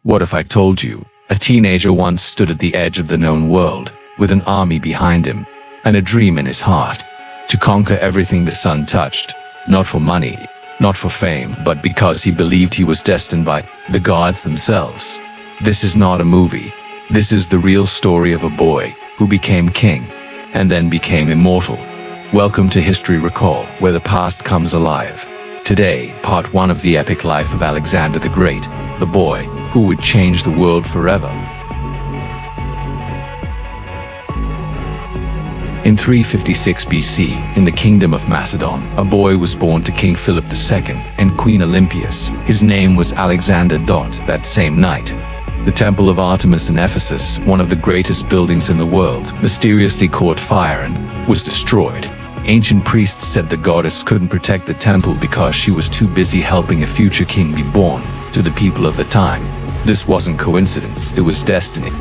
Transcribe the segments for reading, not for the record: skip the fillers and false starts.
What if I told you? A teenager once stood at the edge of the known world, with an army behind him, and a dream in his heart. To conquer everything the sun touched, not for money, not for fame, but because he believed he was destined by the gods themselves. This is not a movie. This is the real story of a boy who became king, and then became immortal. Welcome to History Recall, where the past comes alive. Today, part 1 of the epic life of Alexander the Great, the boy who would change the world forever. In 356 BC, in the kingdom of Macedon, a boy was born to King Philip II and Queen Olympias. His name was Alexander. That same night, the Temple of Artemis in Ephesus, one of the greatest buildings in the world, mysteriously caught fire and was destroyed. Ancient priests said the goddess couldn't protect the temple because she was too busy helping a future king be born. To the people of the time, this wasn't coincidence, it was destiny.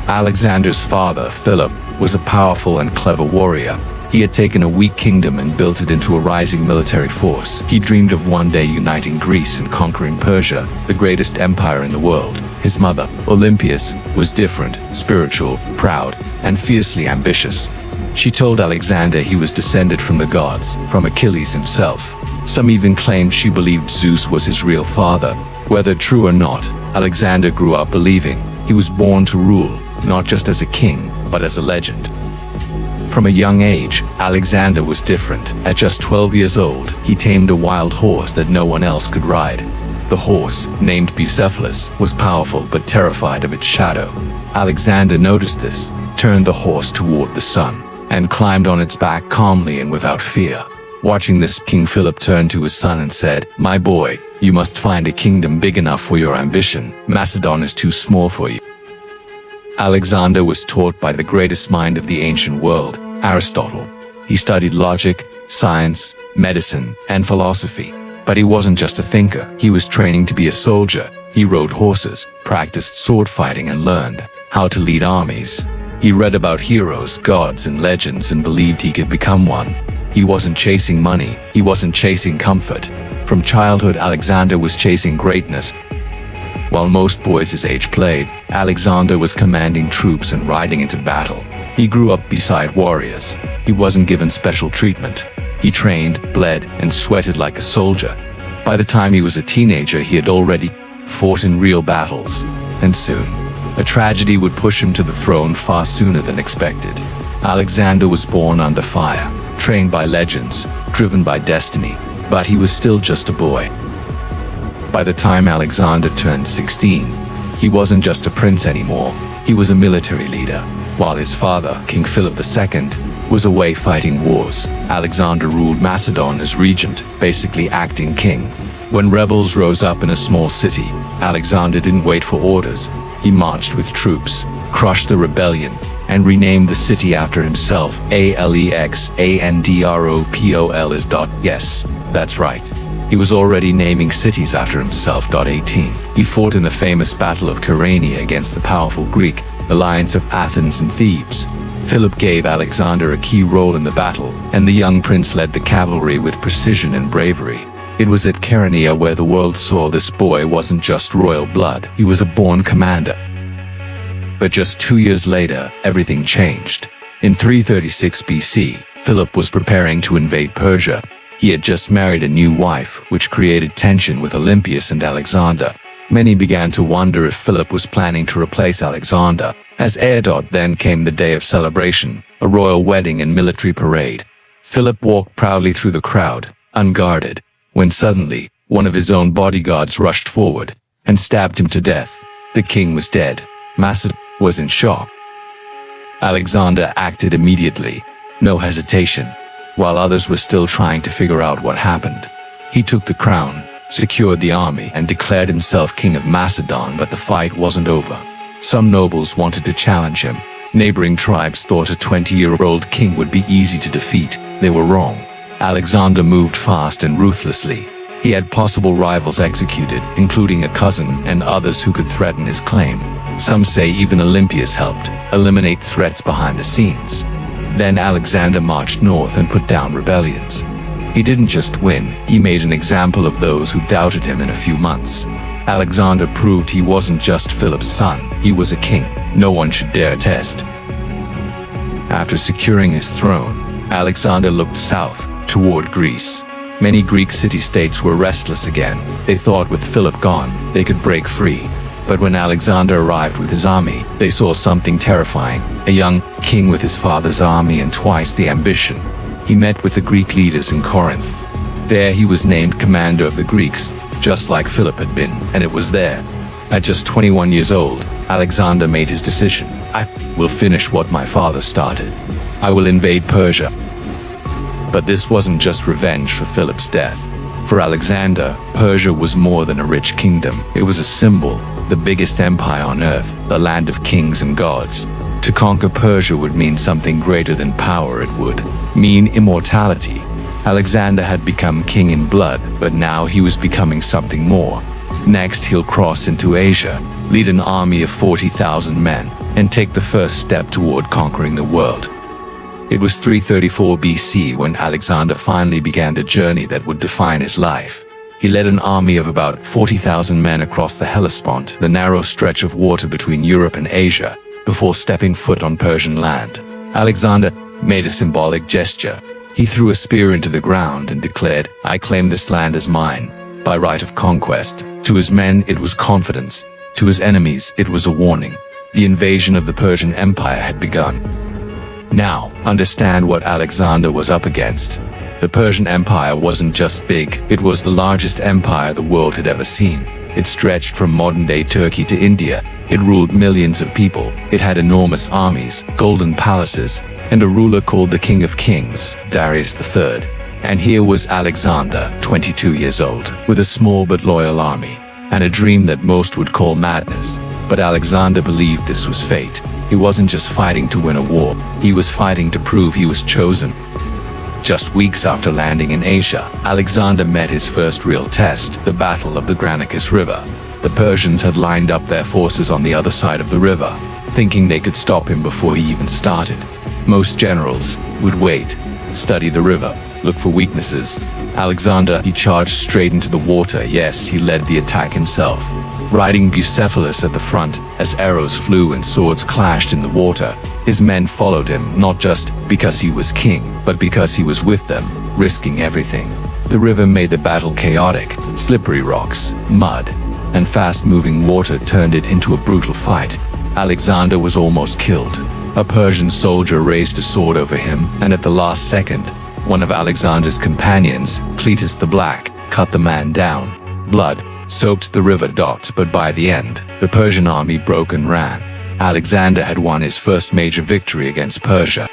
Alexander's father, Philip, was a powerful and clever warrior. He had taken a weak kingdom and built it into a rising military force. He dreamed of one day uniting Greece and conquering Persia, the greatest empire in the world. His mother, Olympias, was different, spiritual, proud, and fiercely ambitious. She told Alexander he was descended from the gods, from Achilles himself. Some even claimed she believed Zeus was his real father. Whether true or not, Alexander grew up believing he was born to rule, not just as a king, but as a legend. From a young age, Alexander was different. At just 12 years old, he tamed a wild horse that no one else could ride. The horse, named Bucephalus, was powerful but terrified of its shadow. Alexander noticed this, turned the horse toward the sun, and climbed on its back calmly and without fear. Watching this, King Philip turned to his son and said, "My boy, you must find a kingdom big enough for your ambition. Macedon is too small for you." Alexander was taught by the greatest mind of the ancient world, Aristotle. He studied logic, science, medicine, and philosophy. But he wasn't just a thinker, he was training to be a soldier. He rode horses, practiced sword fighting, and learned how to lead armies. He read about heroes, gods, and legends and believed he could become one. He wasn't chasing money, he wasn't chasing comfort. From childhood, Alexander was chasing greatness. While most boys his age played, Alexander was commanding troops and riding into battle. He grew up beside warriors. He wasn't given special treatment. He trained, bled, and sweated like a soldier. By the time he was a teenager, he had already fought in real battles. And soon, a tragedy would push him to the throne far sooner than expected. Alexander was born under fire, trained by legends, driven by destiny, but he was still just a boy. By the time Alexander turned 16, he wasn't just a prince anymore, he was a military leader. While his father, King Philip II, was away fighting wars, Alexander ruled Macedon as regent, basically acting king. When rebels rose up in a small city, Alexander didn't wait for orders. He marched with troops, crushed the rebellion, and renamed the city after himself. Alexandropol. Yes, that's right. He was already naming cities after himself. 18. He fought in the famous Battle of Chaeronea against the powerful Greek alliance of Athens and Thebes. Philip gave Alexander a key role in the battle, and the young prince led the cavalry with precision and bravery. It was at Chaeronea where the world saw this boy wasn't just royal blood, he was a born commander. But just 2 years later, everything changed. In 336 BC, Philip was preparing to invade Persia. He had just married a new wife, which created tension with Olympias and Alexander. Many began to wonder if Philip was planning to replace Alexander as heir. Then came the day of celebration, a royal wedding and military parade. Philip walked proudly through the crowd, unguarded, when suddenly, one of his own bodyguards rushed forward and stabbed him to death. The king was dead. Macedon was in shock. Alexander acted immediately, no hesitation. While others were still trying to figure out what happened, he took the crown, secured the army, and declared himself king of Macedon. But the fight wasn't over. Some nobles wanted to challenge him. Neighboring tribes thought a 20-year-old king would be easy to defeat. They were wrong. Alexander moved fast and ruthlessly. He had possible rivals executed, including a cousin and others who could threaten his claim. Some say even Olympias helped eliminate threats behind the scenes. Then Alexander marched north and put down rebellions. He didn't just win, he made an example of those who doubted him in a few months. Alexander proved he wasn't just Philip's son, he was a king no one should dare test. After securing his throne, Alexander looked south, toward Greece. Many Greek city-states were restless again. They thought with Philip gone, they could break free. But when Alexander arrived with his army, they saw something terrifying. A young king with his father's army and twice the ambition. He met with the Greek leaders in Corinth. There he was named commander of the Greeks, just like Philip had been, and it was there. At just 21 years old, Alexander made his decision. I will finish what my father started. I will invade Persia. But this wasn't just revenge for Philip's death. For Alexander, Persia was more than a rich kingdom. It was a symbol, the biggest empire on earth, the land of kings and gods. To conquer Persia would mean something greater than power. It would mean immortality. Alexander had become king in blood, but now he was becoming something more. Next, he'll cross into Asia, lead an army of 40,000 men, and take the first step toward conquering the world. It was 334 BC when Alexander finally began the journey that would define his life. He led an army of about 40,000 men across the Hellespont, the narrow stretch of water between Europe and Asia, before stepping foot on Persian land. Alexander made a symbolic gesture. He threw a spear into the ground and declared, "I claim this land as mine, by right of conquest." To his men, it was confidence. To his enemies, it was a warning. The invasion of the Persian Empire had begun. Now, understand what Alexander was up against. The Persian Empire wasn't just big, it was the largest empire the world had ever seen. It stretched from modern-day Turkey to India. It ruled millions of people. It had enormous armies, golden palaces, and a ruler called the King of Kings, Darius III. And here was Alexander, 22 years old, with a small but loyal army, and a dream that most would call madness. But Alexander believed this was fate. He wasn't just fighting to win a war, he was fighting to prove he was chosen. Just weeks after landing in Asia, Alexander met his first real test, the Battle of the Granicus River. The Persians had lined up their forces on the other side of the river, thinking they could stop him before he even started. Most generals would wait, study the river, look for weaknesses. Alexander, he charged straight into the water. Yes, he led the attack himself, riding Bucephalus at the front. As arrows flew and swords clashed in the water, his men followed him, not just because he was king, but because he was with them, risking everything. The river made the battle chaotic. Slippery rocks, mud, and fast-moving water turned it into a brutal fight. Alexander was almost killed. A Persian soldier raised a sword over him, and at the last second, one of Alexander's companions, Cletus the Black, cut the man down. Blood soaked the river. But by the end, the Persian army broke and ran. Alexander had won his first major victory against Persia.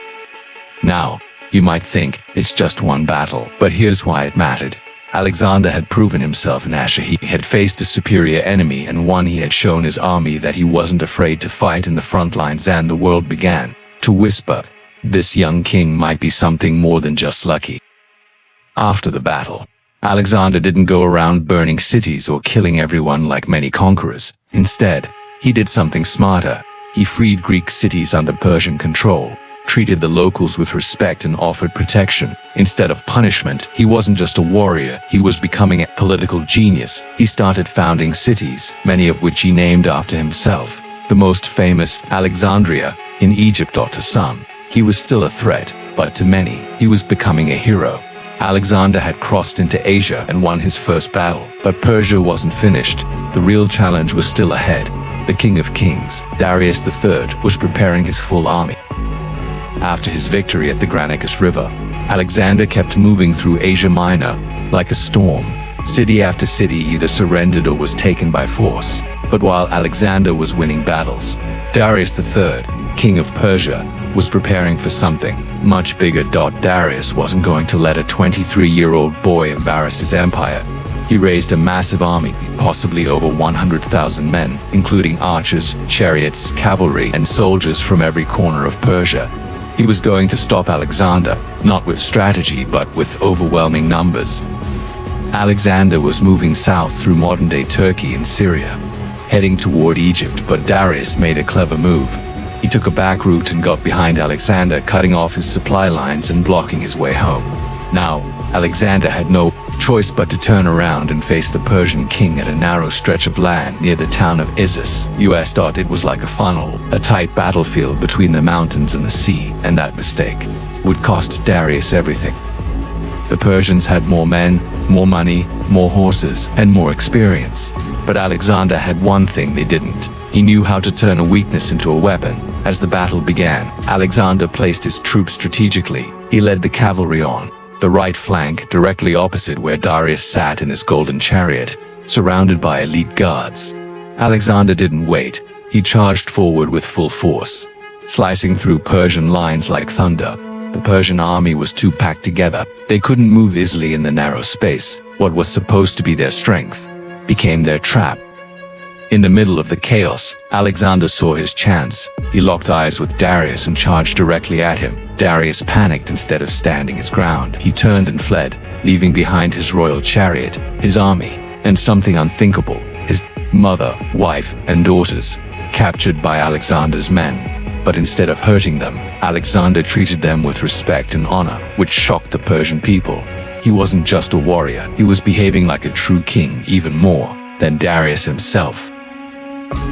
Now, you might think it's just one battle, but here's why it mattered. Alexander had proven himself in Asia. He had faced a superior enemy and one he had shown his army that he wasn't afraid to fight in the front lines, and the world began to whisper, this young king might be something more than just lucky. After the battle, Alexander didn't go around burning cities or killing everyone like many conquerors. Instead, he did something smarter. He freed Greek cities under Persian control, treated the locals with respect and offered protection. Instead of punishment, he wasn't just a warrior, he was becoming a political genius. He started founding cities, many of which he named after himself. The most famous, Alexandria, in Egypt. To some, he was still a threat, but to many, he was becoming a hero. Alexander had crossed into Asia and won his first battle, but Persia wasn't finished. The real challenge was still ahead. The King of Kings, Darius III, was preparing his full army. After his victory at the Granicus River, Alexander kept moving through Asia Minor like a storm. City after city either surrendered or was taken by force. But while Alexander was winning battles, Darius III, king of Persia, was preparing for something much bigger. Darius wasn't going to let a 23-year-old boy embarrass his empire. He raised a massive army, possibly over 100,000 men, including archers, chariots, cavalry, and soldiers from every corner of Persia. He was going to stop Alexander, not with strategy but with overwhelming numbers. Alexander was moving south through modern-day Turkey and Syria, heading toward Egypt, but Darius made a clever move. He took a back route and got behind Alexander, cutting off his supply lines and blocking his way home. Now, Alexander had no choice but to turn around and face the Persian king at a narrow stretch of land near the town of Issus. It was like a funnel, a tight battlefield between the mountains and the sea, and that mistake would cost Darius everything. The Persians had more men, more money, more horses, and more experience. But Alexander had one thing they didn't. He knew how to turn a weakness into a weapon. As the battle began, Alexander placed his troops strategically. He led the cavalry on the right flank, directly opposite where Darius sat in his golden chariot, surrounded by elite guards. Alexander didn't wait. He charged forward with full force, slicing through Persian lines like thunder. The Persian army was too packed together. They couldn't move easily in the narrow space. What was supposed to be their strength became their trap. In the middle of the chaos, Alexander saw his chance. He locked eyes with Darius and charged directly at him. Darius panicked. Instead of standing his ground, he turned and fled, leaving behind his royal chariot, his army, and something unthinkable: his mother, wife, and daughters, captured by Alexander's men. But instead of hurting them, Alexander treated them with respect and honor, which shocked the Persian people. He wasn't just a warrior, he was behaving like a true king, even more than Darius himself.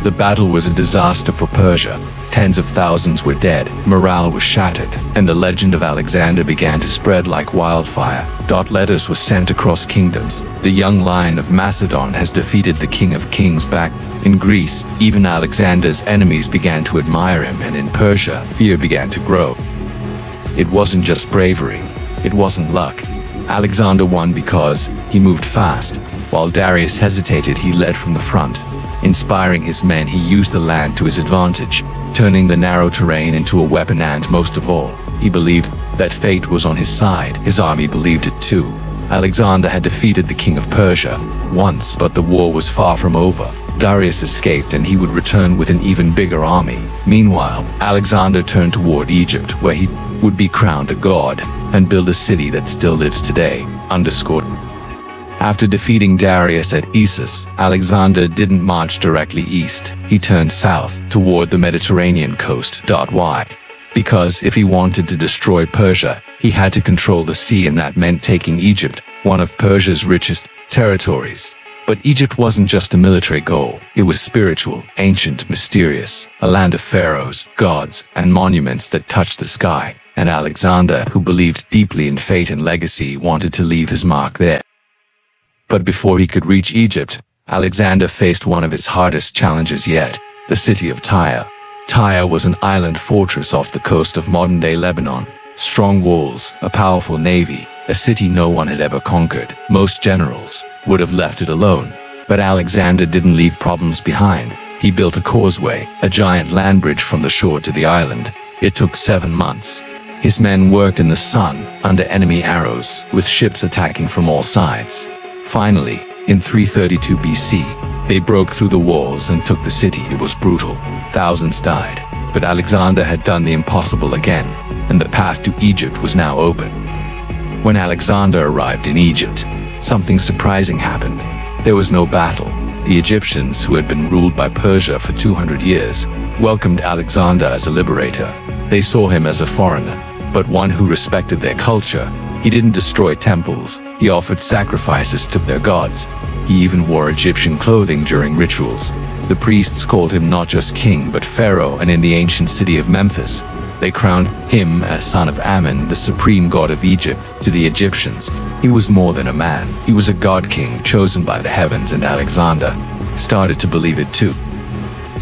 The battle was a disaster for Persia. Tens of thousands were dead, morale was shattered, and the legend of Alexander began to spread like wildfire. Letters were sent across kingdoms. The young lion of Macedon has defeated the king of kings. Back in Greece, even Alexander's enemies began to admire him, and in Persia, fear began to grow. It wasn't just bravery, it wasn't luck. Alexander won because he moved fast. While Darius hesitated, he led from the front. Inspiring his men, he used the land to his advantage, turning the narrow terrain into a weapon, and most of all, he believed that fate was on his side. His army believed it too. Alexander had defeated the king of Persia once, but the war was far from over. Darius escaped, and he would return with an even bigger army. Meanwhile, Alexander turned toward Egypt, where he would be crowned a god and build a city that still lives today. After defeating Darius at Issus, Alexander didn't march directly east. He turned south toward the Mediterranean coast. Why? Because if he wanted to destroy Persia, he had to control the sea, and that meant taking Egypt, one of Persia's richest territories. But Egypt wasn't just a military goal. It was spiritual, ancient, mysterious, a land of pharaohs, gods, and monuments that touched the sky. And Alexander, who believed deeply in fate and legacy, wanted to leave his mark there. But before he could reach Egypt, Alexander faced one of his hardest challenges yet: the city of Tyre. Tyre was an island fortress off the coast of modern-day Lebanon. Strong walls, a powerful navy, a city no one had ever conquered. Most generals would have left it alone. But Alexander didn't leave problems behind. He built a causeway, a giant land bridge from the shore to the island. It took 7 months. His men worked in the sun, under enemy arrows, with ships attacking from all sides. Finally, in 332 BC, they broke through the walls and took the city. It was brutal. Thousands died. But Alexander had done the impossible again, and the path to Egypt was now open. When Alexander arrived in Egypt, something surprising happened. There was no battle. The Egyptians, who had been ruled by Persia for 200 years, welcomed Alexander as a liberator. They saw him as a foreigner, but one who respected their culture. He didn't destroy temples. He offered sacrifices to their gods. He even wore Egyptian clothing during rituals. The priests called him not just king but pharaoh, and in the ancient city of Memphis, they crowned him as son of Ammon, the supreme god of Egypt. To the Egyptians, he was more than a man. He was a god king chosen by the heavens, and Alexander started to believe it too.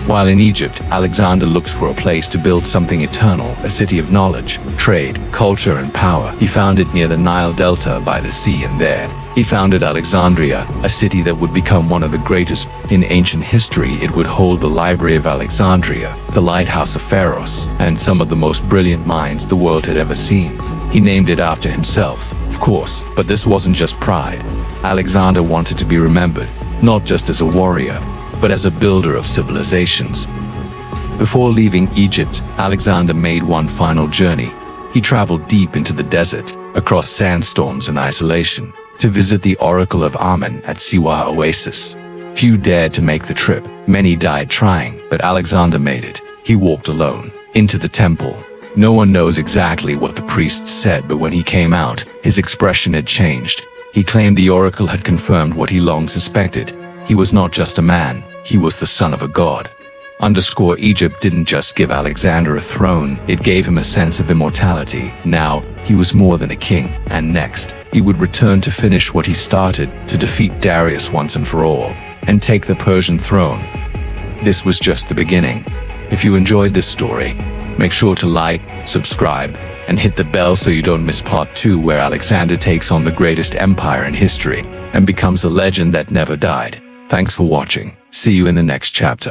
While in Egypt, Alexander looked for a place to build something eternal, a city of knowledge, trade, culture, and power. He found it near the Nile Delta by the sea, and there, he founded Alexandria, a city that would become one of the greatest in ancient history. It would hold the Library of Alexandria, the Lighthouse of Pharos, and some of the most brilliant minds the world had ever seen. He named it after himself, of course, but this wasn't just pride. Alexander wanted to be remembered, not just as a warrior, but as a builder of civilizations. Before leaving Egypt, Alexander made one final journey. He traveled deep into the desert, across sandstorms and isolation, to visit the Oracle of Ammon at Siwa Oasis. Few dared to make the trip. Many died trying, but Alexander made it. He walked alone into the temple. No one knows exactly what the priest said, but when he came out, his expression had changed. He claimed the oracle had confirmed what he long suspected. He was not just a man, he was the son of a god. Egypt didn't just give Alexander a throne, it gave him a sense of immortality. Now, he was more than a king, and next, he would return to finish what he started, to defeat Darius once and for all, and take the Persian throne. This was just the beginning. If you enjoyed this story, make sure to like, subscribe, and hit the bell so you don't miss part 2, where Alexander takes on the greatest empire in history and becomes a legend that never died. Thanks for watching. See you in the next chapter.